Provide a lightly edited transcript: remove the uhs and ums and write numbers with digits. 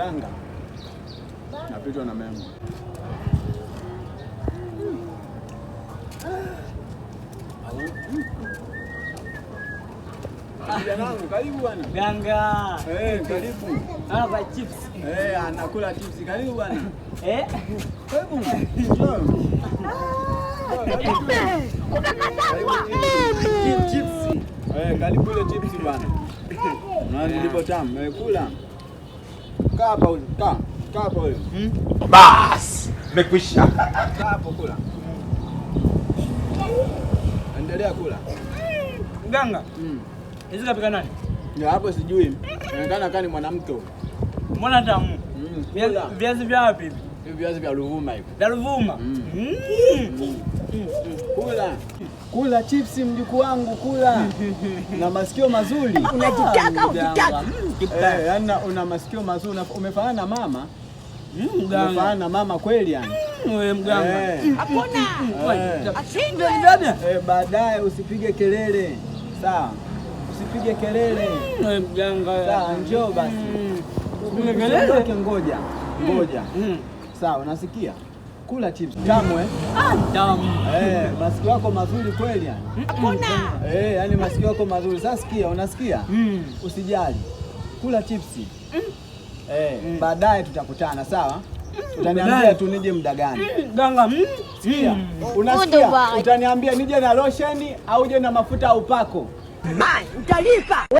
Mganga. Napitwa na memo. Janangu, karibu bwana. Mganga. Karibu. Anakula chips. Anakula chips. Karibu bwana. Karibu. Chips. Karibu ile chips bwana. Nani ndipo tamu. Kula. Kaa hapa huyu. Kaa hapa huyu. Bas, mekwisha. Kaa hapo kula. Endelea kula. Mganga. Hizi kapika nani? Ya hapo sijui. Inaonekana kani mwanamke. Mbona tamu? Viazi vya wapi hivi? Hivi viazi vya Ruvuma hivi. Vya Ruvuma. Kula. Kula chips mjukuu wangu kula. Na masikio mazuri. Unajitaka ukitaka. Yaani una masikio mazuri. Umefanana na mama. Umefanana na mama kweli yani. Wewe mganga. Hakuna. Ashinde ndani. Baadaye usipige kelele. Sawa. Usipige kelele. Wewe mganga. Sawa, njoo basi. Usipige kelele. Ngoja. Sawa, unasikia? Kula chips. Tamu Tamu. masikio yako mazuri kweli yani. Hakuna. Yani masikio yako mazuri. Sasa sikia, unasikia? Usijali. Kula chipsi. Baadaye tutakutana, sawa? Utaniambia tu nije muda gani. Mganga. Sikia. Unasikia? Utaniambia nije na lotion au je na mafuta au pako. Utalipa.